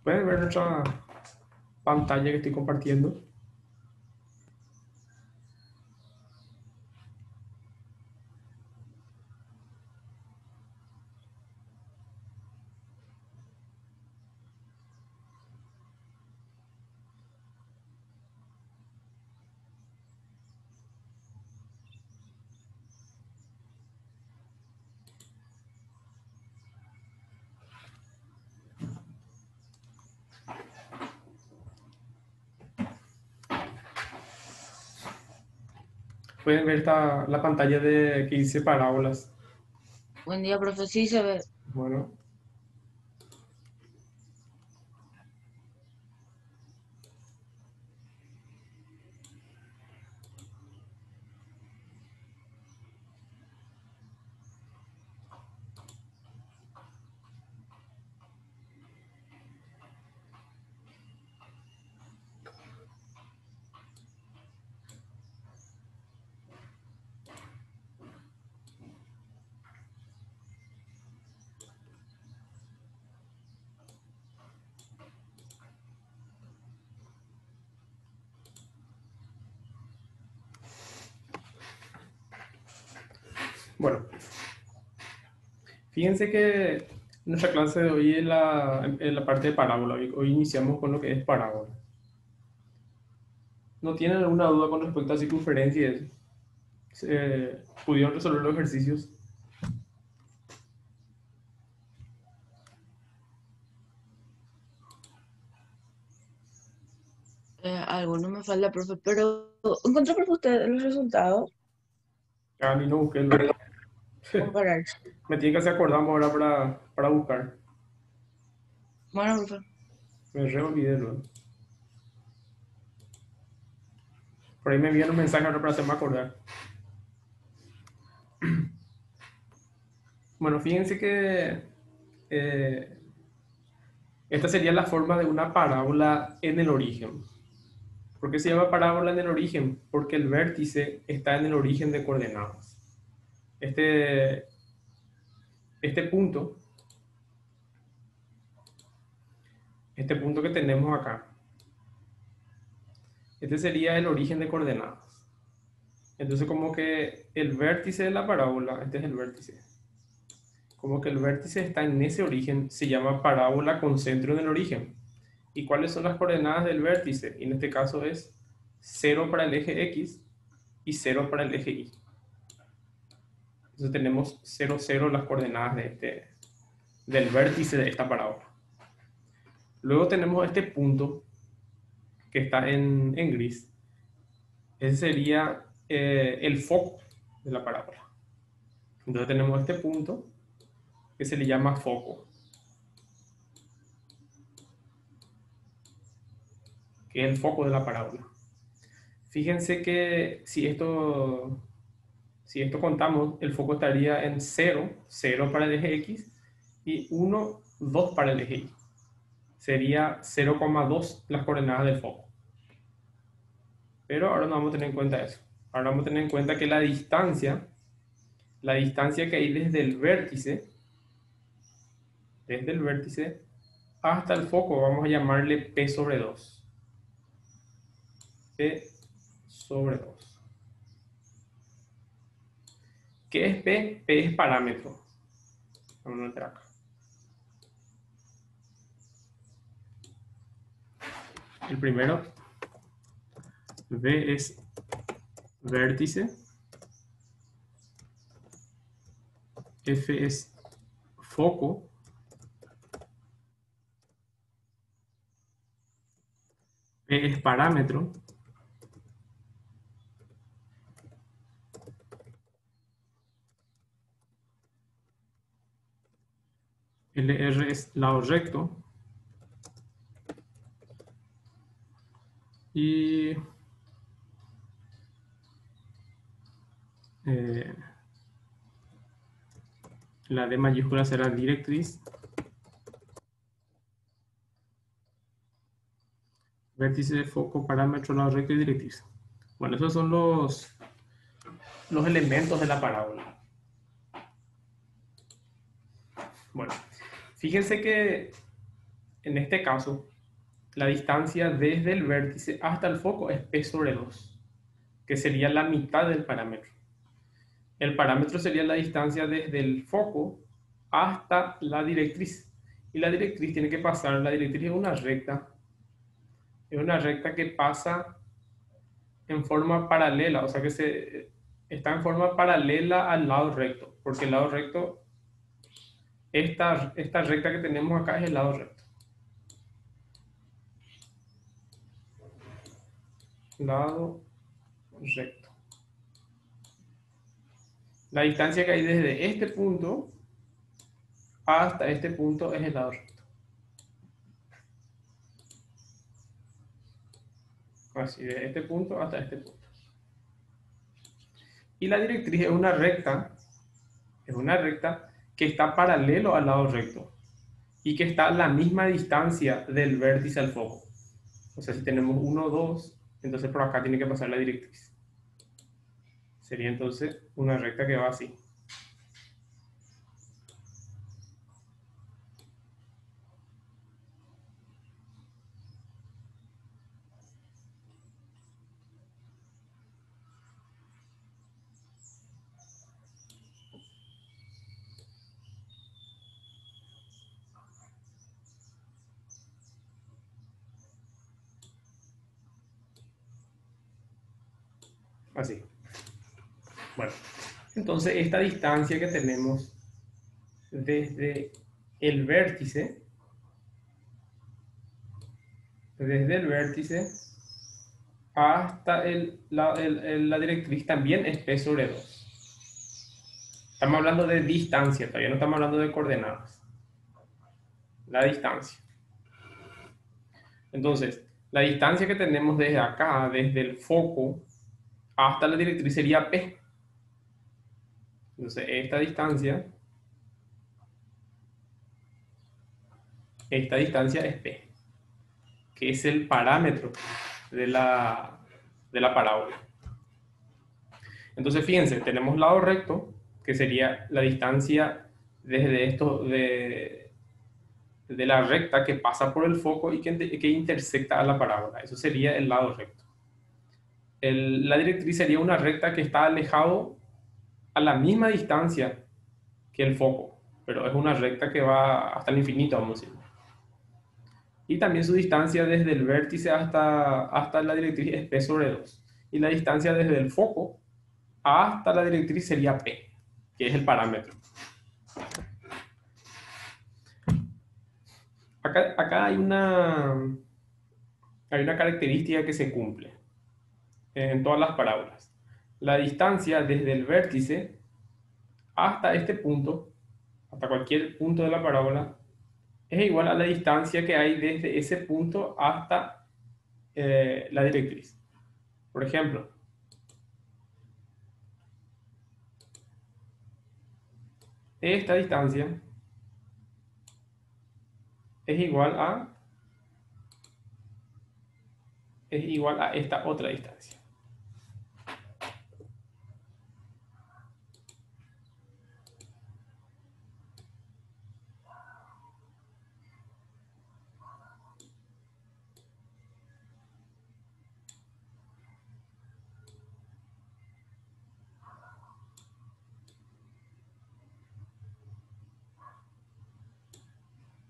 Pueden ver nuestra pantalla que estoy compartiendo. Pueden ver la pantalla que dice parábolas. Buen día, profe. Sí, se ve. Bueno, bueno. Fíjense que nuestra clase de hoy en la parte de parábola. Hoy iniciamos con lo que es parábola. ¿No tienen alguna duda con respecto a circunferencia y eso? ¿Pudieron resolver los ejercicios? Alguno me falta, profe, pero ¿encontró, profe, usted los resultados? A mí no busqué lo. Comparar. Me tiene que hacer acordamos ahora para buscar. Bueno, profe. Me re olvidé luego. Por ahí me envían un mensaje ahora para hacerme acordar. Bueno, fíjense que eh, esta sería la forma de una parábola en el origen. ¿Por qué se llama parábola en el origen? Porque el vértice está en el origen de coordenadas. Este, este punto, este punto que tenemos acá, este sería el origen de coordenadas. Entonces como que el vértice de la parábola, este es el vértice, como que el vértice está en ese origen, se llama parábola con centro en el origen. ¿Y cuáles son las coordenadas del vértice? Y en este caso es 0 para el eje X y 0 para el eje Y. Entonces tenemos 0, 0 las coordenadas del vértice de esta parábola. Luego tenemos este punto que está en gris. Ese sería el foco de la parábola. Entonces tenemos este punto que se le llama foco, que es el foco de la parábola. Fíjense que si esto contamos, el foco estaría en 0, 0 para el eje X y 1, 2 para el eje Y. Sería 0,2 las coordenadas del foco. Pero ahora no vamos a tener en cuenta eso. Ahora vamos a tener en cuenta que la distancia que hay desde el vértice hasta el foco, vamos a llamarle P sobre 2. P sobre 2. ¿Qué es P? P es parámetro. Vamos a meter acá. El primero, V es vértice, F es foco, P es parámetro, LR es lado recto y eh, la D mayúscula será directriz, vértice, foco, parámetro, lado recto y directriz. Bueno, esos son los elementos de la parábola. Bueno, fíjense que en este caso, la distancia desde el vértice hasta el foco es P sobre 2, que sería la mitad del parámetro. El parámetro sería la distancia desde el foco hasta la directriz. Y la directriz tiene que pasar, la directriz es una recta que pasa en forma paralela, o sea que está en forma paralela al lado recto, porque el lado recto, esta recta que tenemos acá es el lado recto. Lado recto. La distancia que hay desde este punto hasta este punto es el lado recto. Así, de este punto hasta este punto. Y la directriz es una recta que está paralelo al lado recto y que está a la misma distancia del vértice al foco. O sea, si tenemos 1, 2, entonces por acá tiene que pasar la directriz. Sería entonces una recta que va así. Así. Bueno, entonces esta distancia que tenemos desde el vértice, hasta la directriz también es P sobre 2. Estamos hablando de distancia, todavía no estamos hablando de coordenadas. La distancia. Entonces, la distancia que tenemos desde acá, desde el foco hasta la directriz sería P. Entonces, esta distancia es P, que es el parámetro de la parábola. Entonces, fíjense, tenemos lado recto, que sería la distancia de la recta que pasa por el foco y que intersecta a la parábola. Eso sería el lado recto. La directriz sería una recta que está alejado a la misma distancia que el foco, pero es una recta que va hasta el infinito, vamos a decir. Y también su distancia desde el vértice hasta la directriz es P sobre 2. Y la distancia desde el foco hasta la directriz sería P, que es el parámetro. Acá hay una característica que se cumple en todas las parábolas. La distancia desde el vértice hasta este punto, hasta cualquier punto de la parábola, es igual a la distancia que hay desde ese punto hasta la directriz. Por ejemplo, esta distancia es igual a esta otra distancia.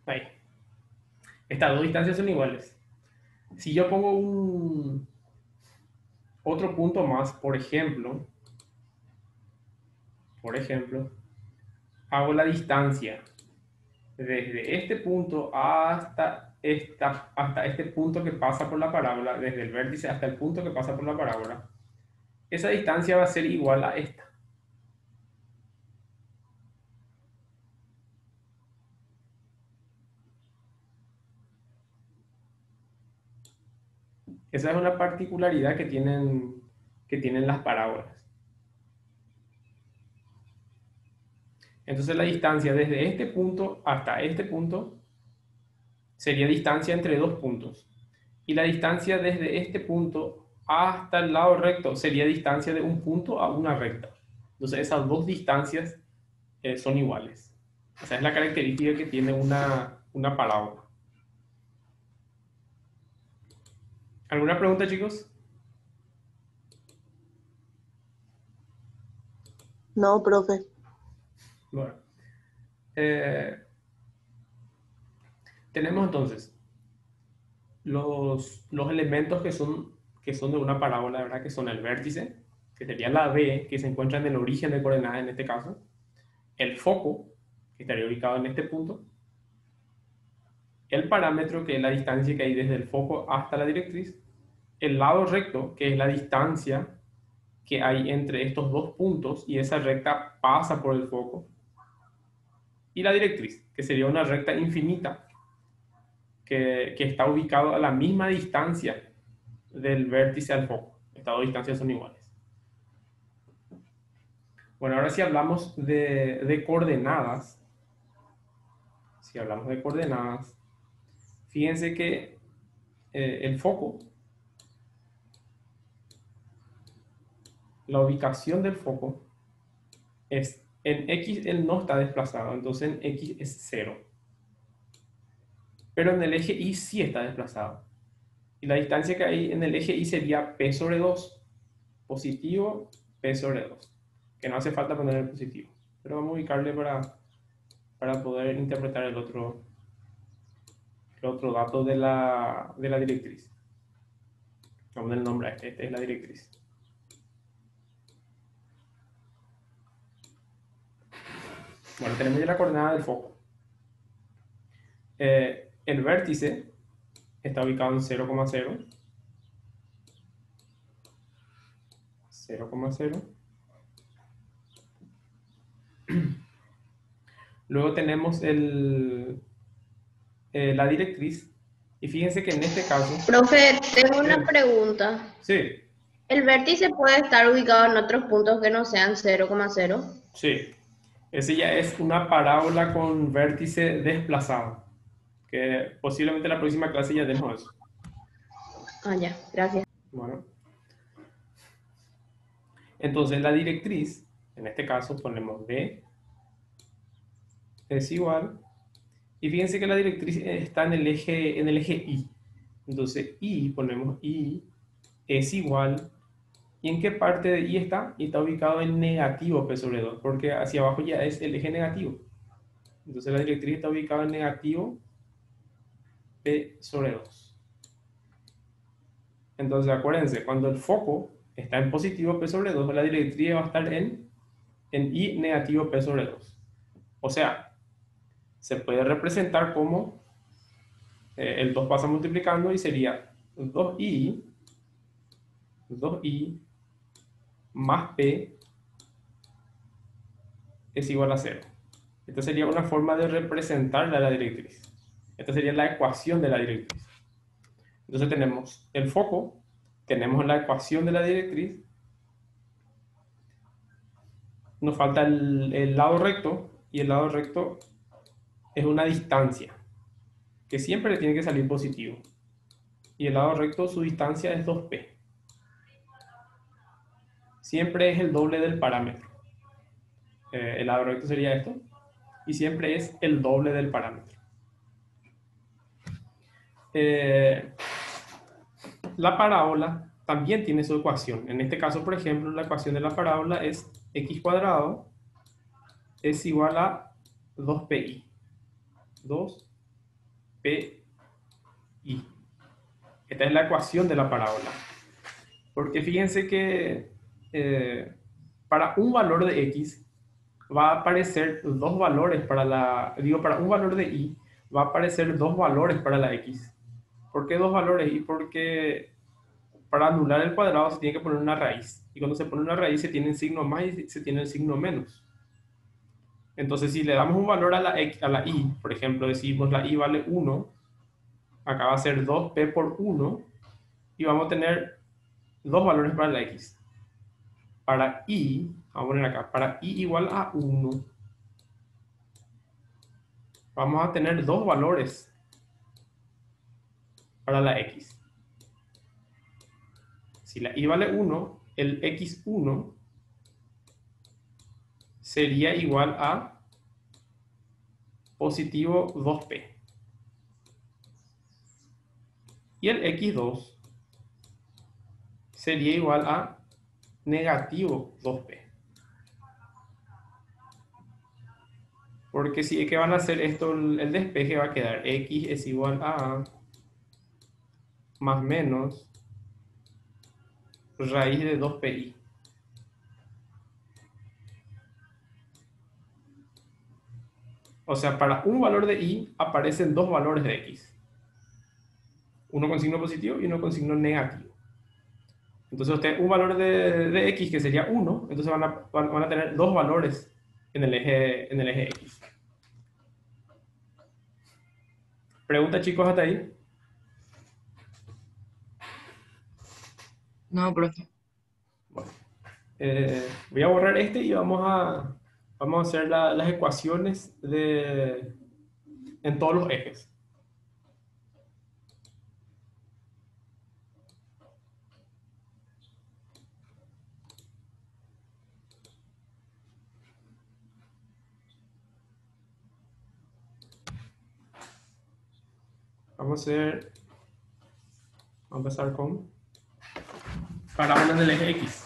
Ahí. Estas dos distancias son iguales. Si yo pongo otro punto más, por ejemplo, hago la distancia desde este punto hasta este punto que pasa por la parábola, desde el vértice hasta el punto que pasa por la parábola, esa distancia va a ser igual a esta. Esa es una particularidad que tienen las parábolas. Entonces la distancia desde este punto hasta este punto sería distancia entre dos puntos. Y la distancia desde este punto hasta el lado recto sería distancia de un punto a una recta. Entonces esas dos distancias son iguales. Esa es la característica que tiene una parábola. ¿Alguna pregunta, chicos? No, profe. Bueno. Tenemos entonces los elementos que son de una parábola, ¿verdad? Que son el vértice, que sería la B, que se encuentra en el origen de coordenadas en este caso, el foco, que estaría ubicado en este punto, el parámetro, que es la distancia que hay desde el foco hasta la directriz, el lado recto, que es la distancia que hay entre estos dos puntos y esa recta pasa por el foco, y la directriz, que sería una recta infinita que está ubicado a la misma distancia del vértice al foco. Estas dos distancias son iguales. Bueno, ahora si hablamos de coordenadas, fíjense que el foco, la ubicación del foco, es en X él no está desplazado, entonces en X es 0. Pero en el eje Y sí está desplazado. Y la distancia que hay en el eje Y sería P sobre 2, positivo P sobre 2, que no hace falta poner el positivo. Pero vamos a ubicarle para poder interpretar el otro dato de la directriz. Vamos a poner el nombre a este, esta es la directriz. Bueno, tenemos ya la coordenada del foco. El vértice está ubicado en 0,0. 0,0. Luego tenemos la directriz. Y fíjense que en este caso... Profe, tengo una pregunta. Sí. ¿El vértice puede estar ubicado en otros puntos que no sean 0,0? Sí. Ese ya es una parábola con vértice desplazado. Que posiblemente en la próxima clase ya tenemos eso. Ah, ya, gracias. Bueno. Entonces la directriz, en este caso ponemos B es igual, y fíjense que la directriz está en el eje Y. Entonces Y, ponemos Y es igual, ¿y en qué parte de Y está? Y está ubicado en negativo P sobre 2, porque hacia abajo ya es el eje negativo. Entonces la directriz está ubicada en negativo P sobre 2. Entonces acuérdense, cuando el foco está en positivo P sobre 2, la directriz va a estar en Y negativo P sobre 2. O sea, se puede representar como el 2 pasa multiplicando y sería 2i más p es igual a 0. Esta sería una forma de representar la directriz. Esta sería la ecuación de la directriz. Entonces tenemos el foco, tenemos la ecuación de la directriz, nos falta el lado recto, y el lado recto es una distancia que siempre le tiene que salir positivo. Y el lado recto, su distancia es 2p. Siempre es el doble del parámetro. El lado recto sería esto. Y siempre es el doble del parámetro. La parábola también tiene su ecuación. En este caso, por ejemplo, la ecuación de la parábola es x cuadrado es igual a 2pi. 2pi. Esta es la ecuación de la parábola. Porque fíjense que para un valor de x va a aparecer dos valores para un valor de y va a aparecer dos valores para la x. ¿Por qué dos valores? Y porque para anular el cuadrado se tiene que poner una raíz. Y cuando se pone una raíz se tiene el signo más y se tiene el signo menos. Entonces si le damos un valor a la y, por ejemplo, decimos la y vale 1, acá va a ser 2p por 1, y vamos a tener dos valores para la x. Para y, vamos a poner acá, para y igual a 1, vamos a tener dos valores para la x. Si la y vale 1, el x1 sería igual a positivo 2p. Y el x2 sería igual a negativo 2p. Porque si es que van a hacer esto, el despeje va a quedar x es igual a más menos raíz de 2pi. O sea, para un valor de y aparecen dos valores de x. Uno con signo positivo y uno con signo negativo. Entonces usted, un valor de x que sería 1, entonces van a tener dos valores en el eje x. ¿Pregunta, chicos, hasta ahí? No, profe. Bueno, voy a borrar este y vamos a hacer las ecuaciones en todos los ejes. Vamos a empezar con parábolas del eje X.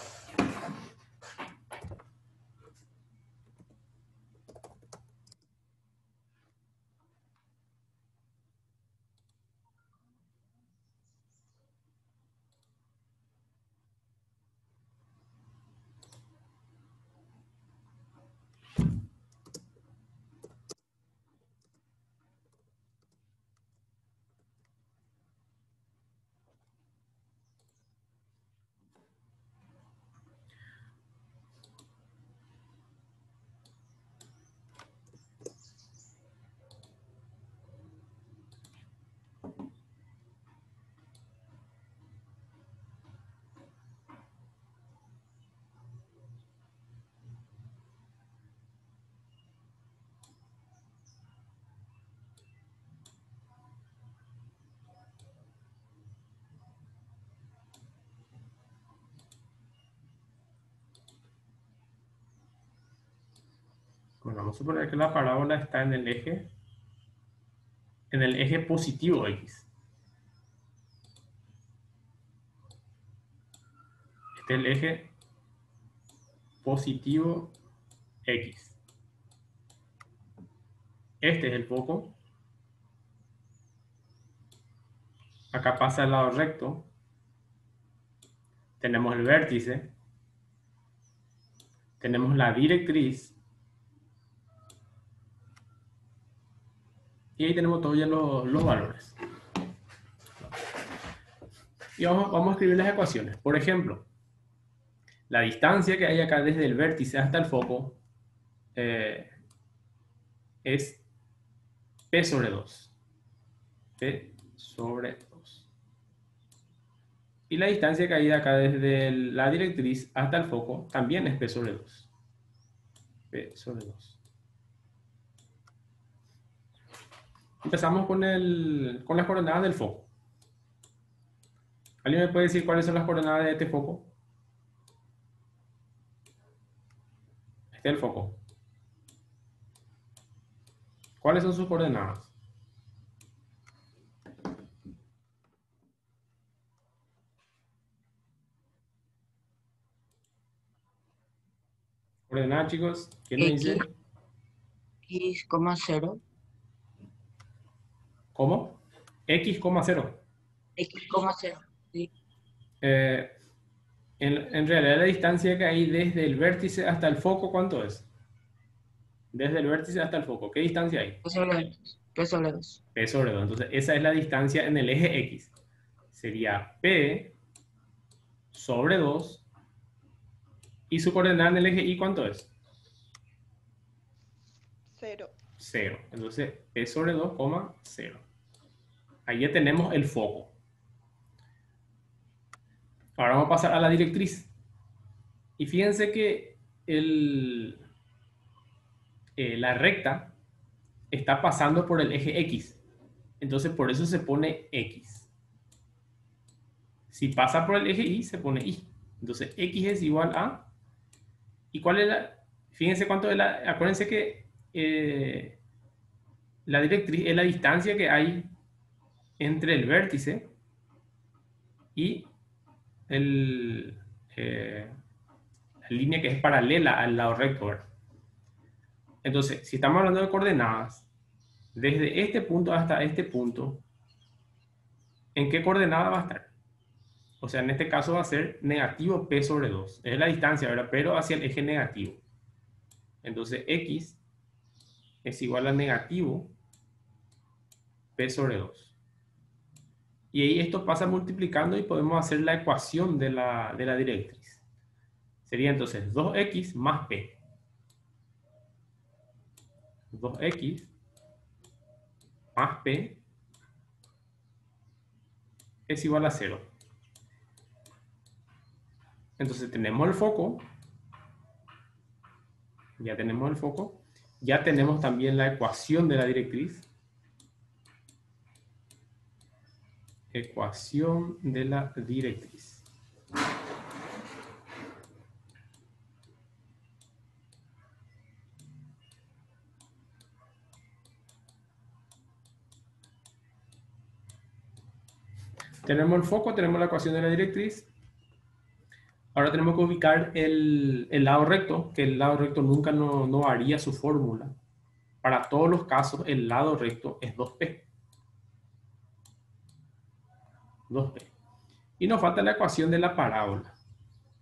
Bueno, vamos a suponer que la parábola está en el eje positivo X. Este es el eje positivo X. Este es el foco. Acá pasa el lado recto. Tenemos el vértice. Tenemos la directriz. Y ahí tenemos todos ya los valores. Y vamos a escribir las ecuaciones. Por ejemplo, la distancia que hay acá desde el vértice hasta el foco es P sobre 2. P sobre 2. Y la distancia que hay de acá desde la directriz hasta el foco también es P sobre 2. P sobre 2. Empezamos con las coordenadas del foco. ¿Alguien me puede decir cuáles son las coordenadas de este foco? Este es el foco. ¿Cuáles son sus coordenadas? Coordenadas, chicos. ¿Quién me dice? X, 0. ¿Cómo? X, 0. X, 0. Sí. En realidad la distancia que hay desde el vértice hasta el foco, ¿cuánto es? Desde el vértice hasta el foco, ¿qué distancia hay? P sobre 2. P sobre 2. P sobre 2. Entonces, esa es la distancia en el eje X. Sería P sobre 2. ¿Y su coordenada en el eje Y cuánto es? 0. 0. Entonces, P sobre 2, 0. Ahí ya tenemos el foco. Ahora vamos a pasar a la directriz. Y fíjense que la recta está pasando por el eje X. Entonces, por eso se pone X. Si pasa por el eje Y, se pone Y. Entonces, X es igual a... ¿Y cuál es la...? Fíjense cuánto es la... Acuérdense que la directriz es la distancia que hay entre el vértice y la línea que es paralela al lado recto, ¿verdad? Entonces, si estamos hablando de coordenadas, desde este punto hasta este punto, ¿en qué coordenada va a estar? O sea, en este caso va a ser negativo p sobre 2. Es la distancia, ¿verdad? Pero hacia el eje negativo. Entonces, x es igual a negativo p sobre 2. Y ahí esto pasa multiplicando y podemos hacer la ecuación de la directriz. Sería entonces 2x más p. 2x más p es igual a 0. Entonces tenemos el foco. Ya tenemos el foco. Ya tenemos también la ecuación de la directriz. Ecuación de la directriz. Tenemos el foco, tenemos la ecuación de la directriz. Ahora tenemos que ubicar el lado recto, que el lado recto nunca no varía su fórmula. Para todos los casos, el lado recto es 2p. 2p. Y nos falta la ecuación de la parábola.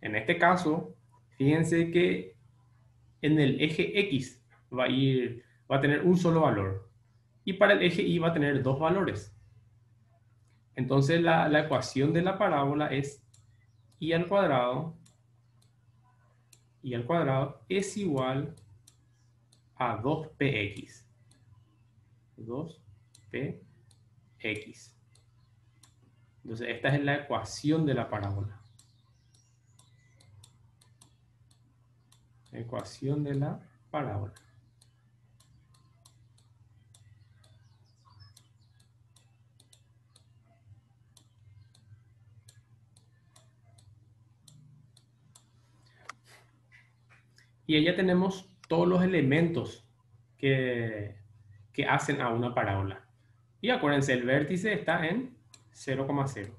En este caso, fíjense que en el eje X va a tener un solo valor. Y para el eje Y va a tener dos valores. Entonces la ecuación de la parábola es y al cuadrado es igual a 2px. 2px. Entonces esta es la ecuación de la parábola. Ecuación de la parábola. Y ahí ya tenemos todos los elementos que hacen a una parábola. Y acuérdense, el vértice está en 0,0.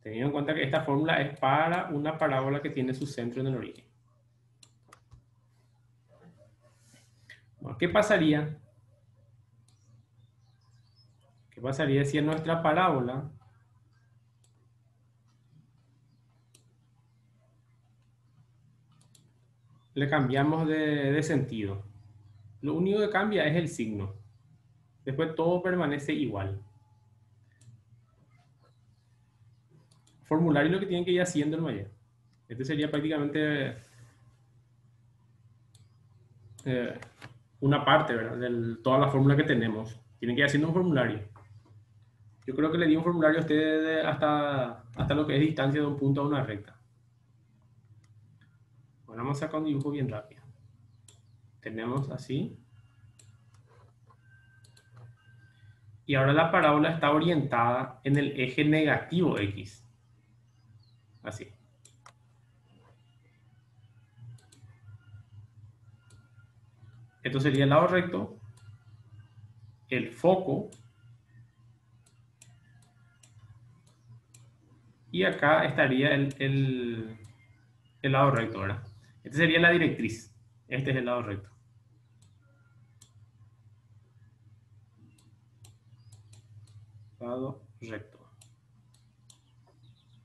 Teniendo en cuenta que esta fórmula es para una parábola que tiene su centro en el origen. Bueno, ¿qué pasaría? ¿Qué pasaría si en nuestra parábola le cambiamos de sentido? Lo único que cambia es el signo. Después todo permanece igual. Formulario lo que tienen que ir haciendo en Maya. Este sería prácticamente una parte, ¿verdad? De toda la fórmula que tenemos. Tienen que ir haciendo un formulario. Yo creo que le di un formulario a ustedes hasta lo que es distancia de un punto a una recta. Bueno, vamos a sacar un dibujo bien rápido. Tenemos así. Y ahora la parábola está orientada en el eje negativo X. Así. Esto sería el lado recto. El foco. Y acá estaría el lado recto, ¿verdad? Esta sería la directriz. Este es el lado recto. Lado recto.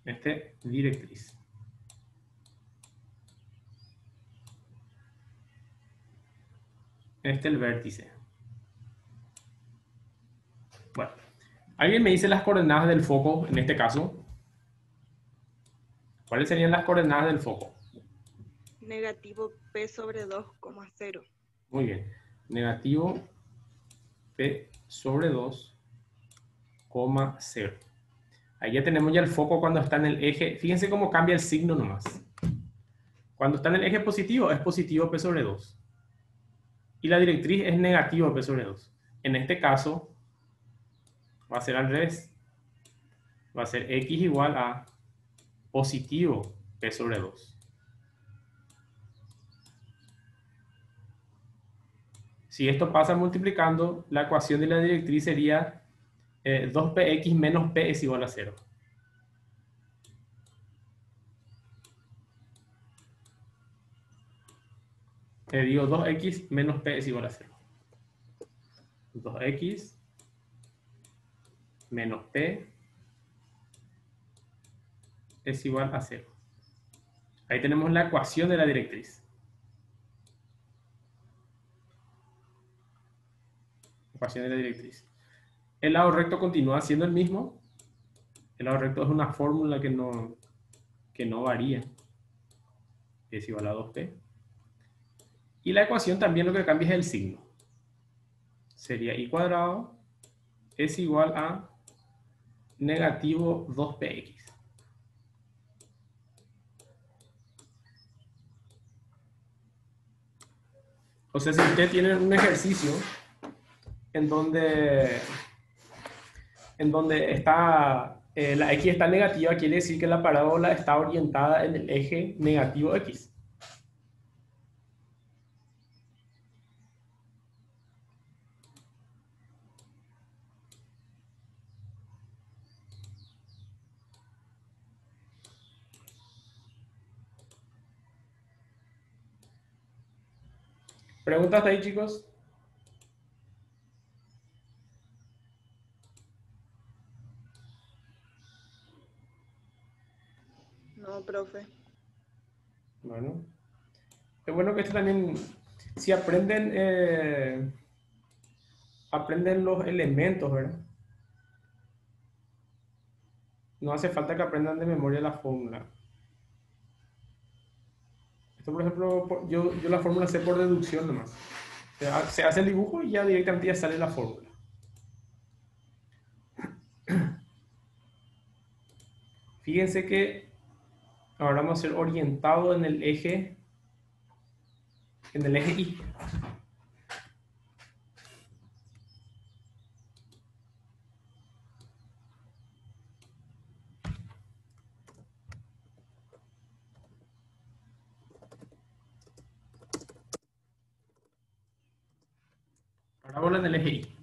Este, directriz. Este, el vértice. Bueno, ¿alguien me dice las coordenadas del foco en este caso? ¿Cuáles serían las coordenadas del foco? Negativo p sobre 2,0. Muy bien. Negativo p sobre 2,0. Ahí ya tenemos ya el foco cuando está en el eje. Fíjense cómo cambia el signo nomás. Cuando está en el eje positivo, es positivo p sobre 2. Y la directriz es negativo p sobre 2. En este caso, va a ser al revés. Va a ser x igual a positivo p sobre 2. Si esto pasa multiplicando, la ecuación de la directriz sería 2px menos p es igual a 0. digo 2x menos p es igual a 0. 2x menos p es igual a 0. Ahí tenemos la ecuación de la directriz. Ecuación de la directriz. El lado recto continúa siendo el mismo. El lado recto es una fórmula que no varía. Es igual a 2p. Y la ecuación también lo que cambia es el signo. Sería y cuadrado es igual a negativo 2px. O sea, si usted tiene un ejercicio en donde está, la x está negativa, quiere decir que la parábola está orientada en el eje negativo x. ¿Preguntas ahí, chicos? No, profe. Bueno. Es bueno que esto también, si aprenden los elementos, ¿verdad? No hace falta que aprendan de memoria la fórmula. Esto, por ejemplo, yo la fórmula sé por deducción nomás. Se hace el dibujo y ya directamente ya sale la fórmula. Fíjense que ahora vamos a ser orientado en el eje Y. Parábola en el eje Y.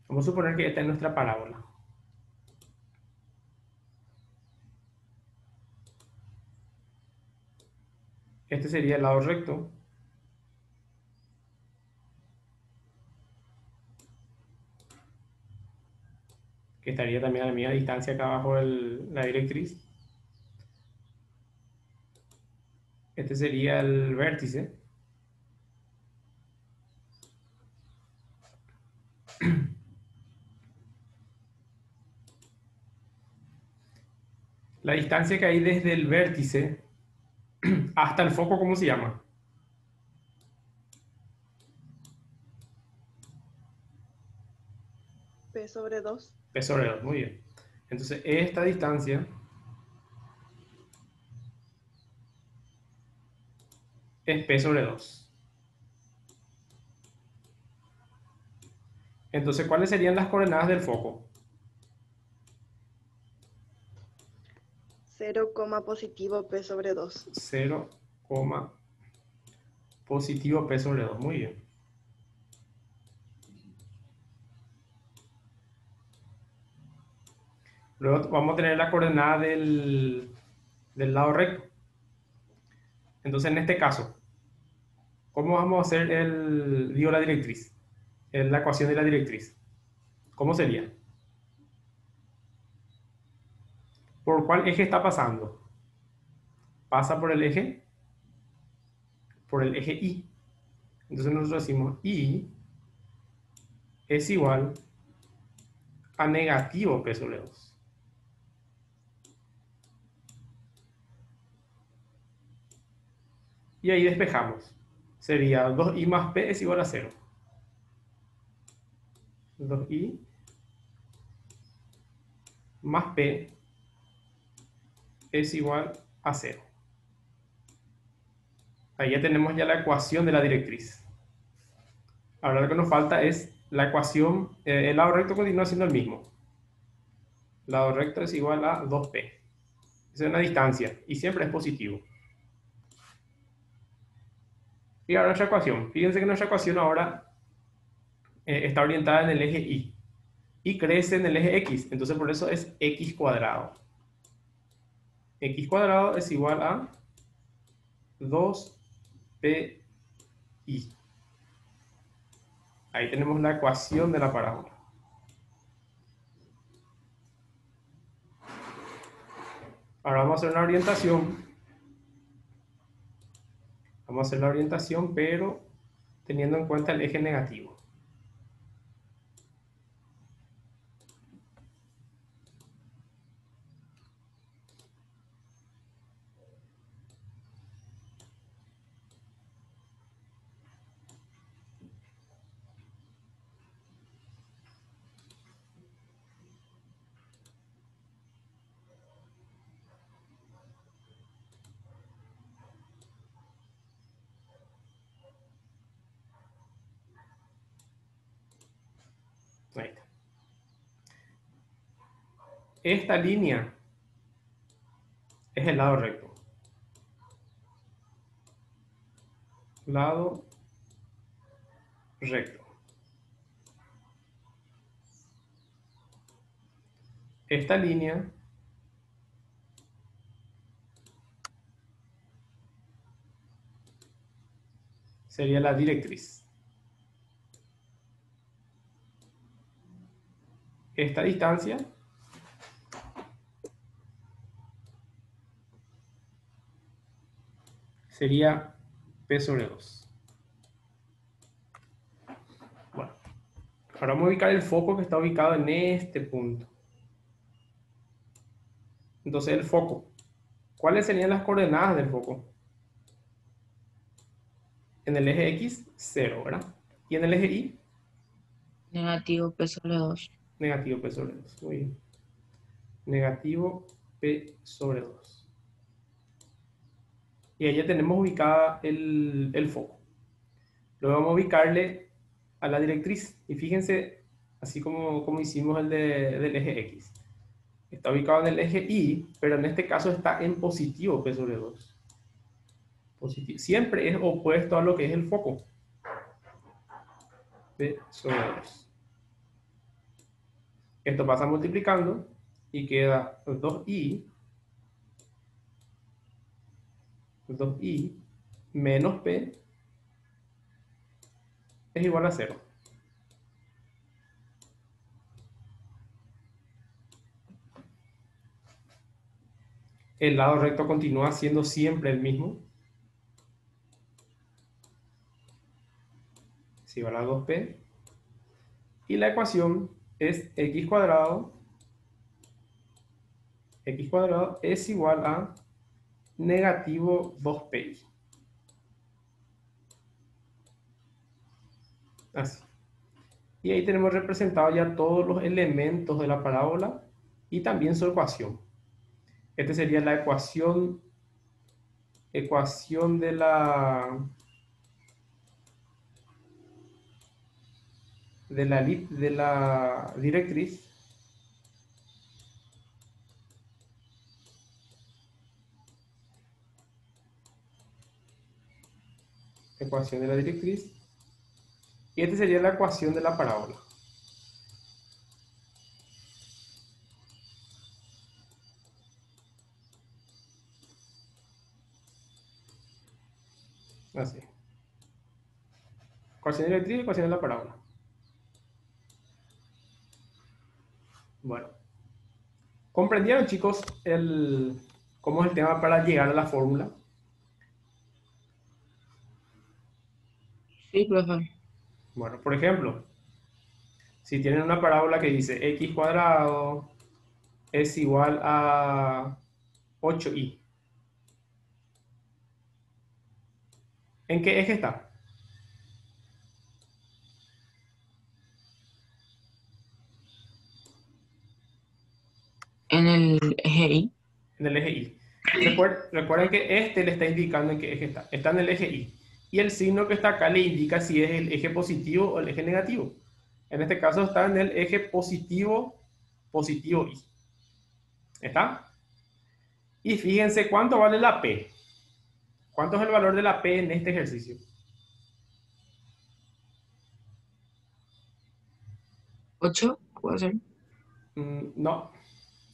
Vamos a suponer que esta es nuestra parábola. Este sería el lado recto. Que estaría también a la misma distancia acá abajo la directriz. Este sería el vértice. La distancia que hay desde el vértice hasta el foco, ¿cómo se llama? P sobre 2. P sobre 2, muy bien. Entonces, esta distancia es P sobre 2. Entonces, ¿cuáles serían las coordenadas del foco? 0, positivo P sobre 2. 0, positivo P sobre 2. Muy bien. Luego vamos a tener la coordenada del lado recto. Entonces, en este caso, ¿cómo vamos a hacer la directriz? La ecuación de la directriz. ¿Cómo sería? ¿Por cuál eje está pasando? Pasa por el eje Y. Entonces nosotros decimos Y es igual a negativo P sobre 2. Y ahí despejamos. Sería 2i más p es igual a 0. 2i más P es igual a 0. Ahí ya tenemos ya la ecuación de la directriz. Ahora lo que nos falta es la ecuación, el lado recto continúa siendo el mismo. El lado recto es igual a 2P. Esa es una distancia y siempre es positivo. Y ahora nuestra ecuación. Fíjense que nuestra ecuación ahora está orientada en el eje Y. Y crece en el eje X. Entonces por eso es X cuadrado. X cuadrado es igual a 2pi. Ahí tenemos la ecuación de la parábola. Ahora vamos a hacer una orientación. Vamos a hacer la orientación, pero teniendo en cuenta el eje negativo. Ahí está. Esta línea es el lado recto. Lado recto. Esta línea sería la directriz. Esta distancia sería P sobre 2. Bueno, ahora vamos a ubicar el foco que está ubicado en este punto. Entonces el foco. ¿Cuáles serían las coordenadas del foco? En el eje X, 0, ¿verdad? Y en el eje Y, Negativo P sobre 2. negativo P sobre 2. Muy bien. Negativo P sobre 2. Y ahí ya tenemos ubicada el foco. Luego vamos a ubicarle a la directriz. Y fíjense, así como hicimos del eje X. Está ubicado en el eje Y, pero en este caso está en positivo P sobre 2. Positivo. Siempre es opuesto a lo que es el foco. P sobre 2. Esto pasa multiplicando y queda 2i menos p es igual a 0. El lado recto continúa siendo siempre el mismo. Es igual a 2p. Y la ecuación es x cuadrado es igual a negativo 2pi. Así. Y ahí tenemos representado ya todos los elementos de la parábola y también su ecuación. Esta sería la ecuación de la directriz. Ecuación de la directriz. Y esta sería la ecuación de la parábola. Así. Ecuación de la directriz y ecuación de la parábola. Bueno. ¿Comprendieron, chicos, cómo es el tema para llegar a la fórmula? Sí, profe. Bueno, por ejemplo, si tienen una parábola que dice x cuadrado es igual a 8i. ¿En qué eje está? En el eje Y. En el eje Y. Recuerden que este le está indicando en qué eje está. Está en el eje Y. Y el signo que está acá le indica si es el eje positivo o el eje negativo. En este caso está en el eje positivo, positivo Y. ¿Está? Y fíjense cuánto vale la P. ¿Cuánto es el valor de la P en este ejercicio? 8, puede ser. No.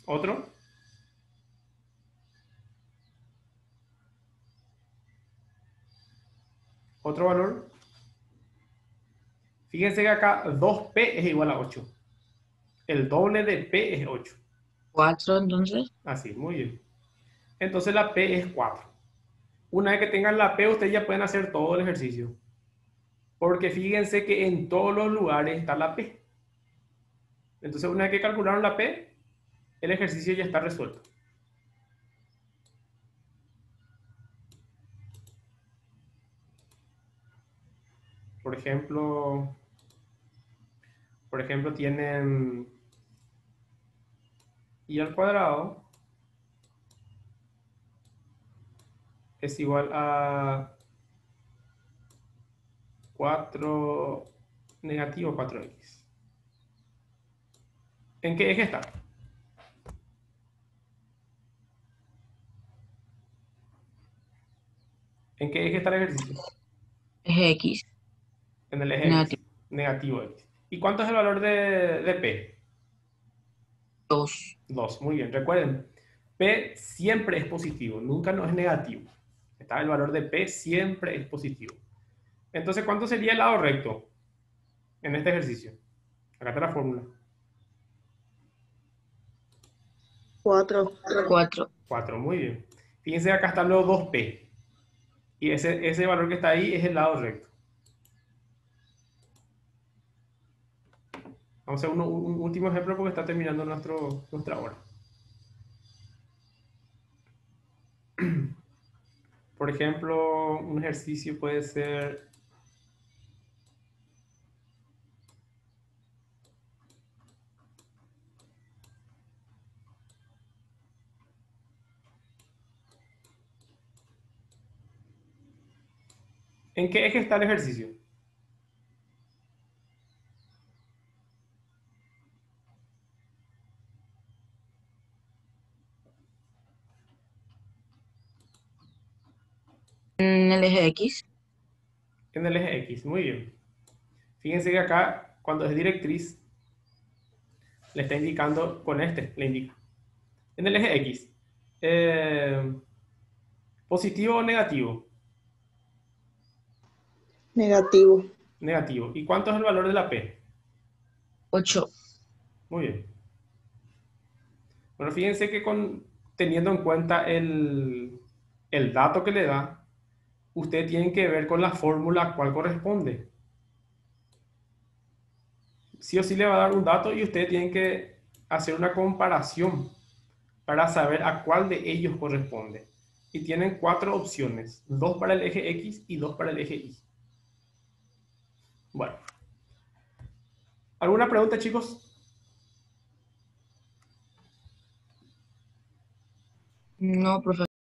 ¿Otro? ¿Otro valor? Fíjense que acá 2P es igual a 8. El doble de P es 8. 4, entonces. Así, muy bien. Entonces la P es 4. Una vez que tengan la P, ustedes ya pueden hacer todo el ejercicio. Porque fíjense que en todos los lugares está la P. Entonces, una vez que calcularon la P, el ejercicio ya está resuelto. Por ejemplo, tienen y al cuadrado es igual a 4 negativo 4x. ¿En qué eje está? ¿En qué eje está el ejercicio? Eje X. En el eje Negativo. X, negativo x. ¿Y cuánto es el valor de P? 2. 2, muy bien. Recuerden, P siempre es positivo, nunca no es negativo. Está el valor de P siempre es positivo. Entonces, ¿cuánto sería el lado recto en este ejercicio? Acá está la fórmula. 4. 4. 4, muy bien. Fíjense, acá están los 2P. Y ese valor que está ahí es el lado recto. Vamos a hacer un último ejemplo porque está terminando nuestra hora. Por ejemplo, un ejercicio puede ser... ¿En qué eje está el ejercicio? En el eje X. En el eje X, muy bien. Fíjense que acá, cuando es directriz, le está indicando con este, le indica. En el eje X, ¿positivo o negativo? Negativo. Negativo. ¿Y cuánto es el valor de la P? 8. Muy bien. Bueno, fíjense que teniendo en cuenta el dato que le da, ustedes tienen que ver con la fórmula a cuál corresponde. Sí o sí le va a dar un dato y ustedes tienen que hacer una comparación para saber a cuál de ellos corresponde. Y tienen 4 opciones, 2 para el eje X y 2 para el eje Y. Bueno, ¿alguna pregunta, chicos? No, profe.